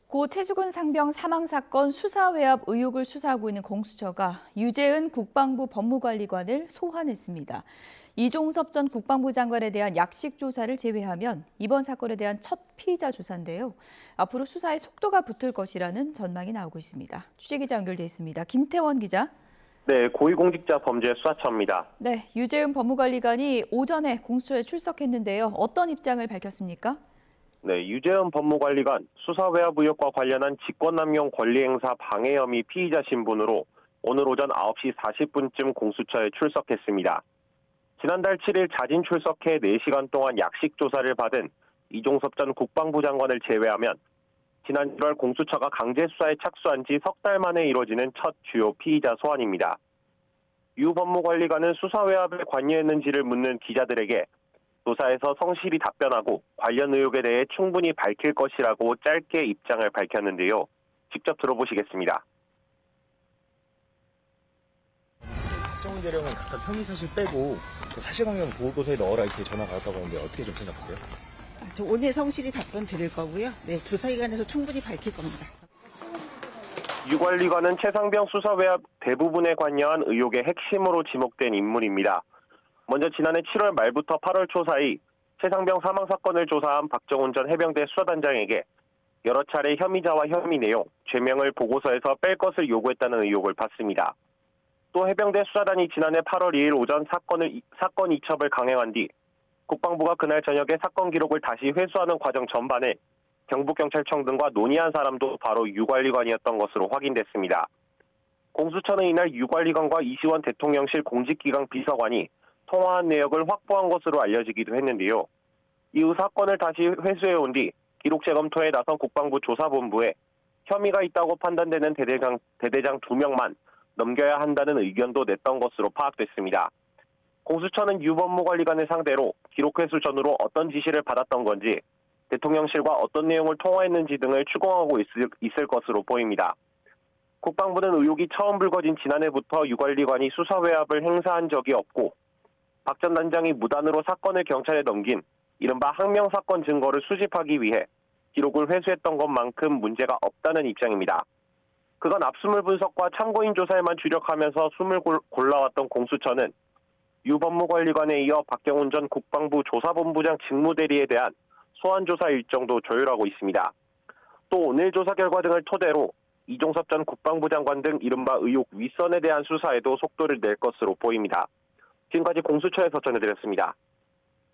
고 최수근 상병 사망 사건 수사 외압 의혹을 수사하고 있는 공수처가 유재은 국방부 법무관리관을 소환했습니다. 이종섭 전 국방부 장관에 대한 약식 조사를 제외하면 이번 사건에 대한 첫 피의자 조사인데요. 앞으로 수사에 속도가 붙을 것이라는 전망이 나오고 있습니다. 취재기자 연결돼 있습니다. 김태원 기자. 네, 고위공직자범죄수사처입니다. 네, 유재은 법무관리관이 오전에 공수처에 출석했는데요. 어떤 입장을 밝혔습니까? 네, 유재은 법무관리관 수사 외압 의혹과 관련한 직권남용 권리행사 방해 혐의 피의자 신분으로 오늘 오전 9시 40분쯤 공수처에 출석했습니다. 지난달 7일 자진 출석해 4시간 동안 약식 조사를 받은 이종섭 전 국방부 장관을 제외하면 지난 1월 공수처가 강제 수사에 착수한 지 석 달 만에 이뤄지는 첫 주요 피의자 소환입니다. 유 법무관리관은 수사 외압에 관여했는지를 묻는 기자들에게 조사에서 성실히 답변하고 관련 의혹에 대해 충분히 밝힐 것이라고 짧게 입장을 밝혔는데요. 직접 들어보시겠습니다. 박정훈 대령은 각각 혐의 사실 빼고 사실관계는 보고서에 넣어라 이렇게 전화가 왔다고 하는데 어떻게 좀 생각하세요? 저 오늘 성실히 답변 드릴 거고요. 네, 조사기관에서 충분히 밝힐 겁니다. 유 관리관은 최상병 수사 외압 대부분에 관여한 의혹의 핵심으로 지목된 인물입니다. 먼저 지난해 7월 말부터 8월 초 사이 최상병 사망 사건을 조사한 박정훈 전 해병대 수사단장에게 여러 차례 혐의자와 혐의 내용, 죄명을 보고서에서 뺄 것을 요구했다는 의혹을 받습니다. 또 해병대 수사단이 지난해 8월 2일 오전 사건 이첩을 강행한 뒤 국방부가 그날 저녁에 사건 기록을 다시 회수하는 과정 전반에 경북경찰청 등과 논의한 사람도 바로 유 관리관이었던 것으로 확인됐습니다. 공수처는 이날 유 관리관과 이시원 대통령실 공직기강 비서관이 통화한 내역을 확보한 것으로 알려지기도 했는데요. 이후 사건을 다시 회수해온 뒤 기록 재검토에 나선 국방부 조사본부에 혐의가 있다고 판단되는 대대장 2명만 넘겨야 한다는 의견도 냈던 것으로 파악됐습니다. 공수처는 유 법무관리관을 상대로 기록 회수 전후로 어떤 지시를 받았던 건지, 대통령실과 어떤 내용을 통화했는지 등을 추궁하고 있을 것으로 보입니다. 국방부는 의혹이 처음 불거진 지난해부터 유 관리관이 수사 외압을 행사한 적이 없고 박 전 단장이 무단으로 사건을 경찰에 넘긴 이른바 항명 사건 증거를 수집하기 위해 기록을 회수했던 것만큼 문제가 없다는 입장입니다. 그간 압수물 분석과 참고인 조사에만 주력하면서 숨을 골라왔던 공수처는 유 법무관리관에 이어 박경훈 전 국방부 조사본부장 직무대리에 대한 소환조사 일정도 조율하고 있습니다. 또 오늘 조사 결과 등을 토대로 이종섭 전 국방부 장관 등 이른바 의혹 윗선에 대한 수사에도 속도를 낼 것으로 보입니다. 지금까지 공수처에서 전해드렸습니다.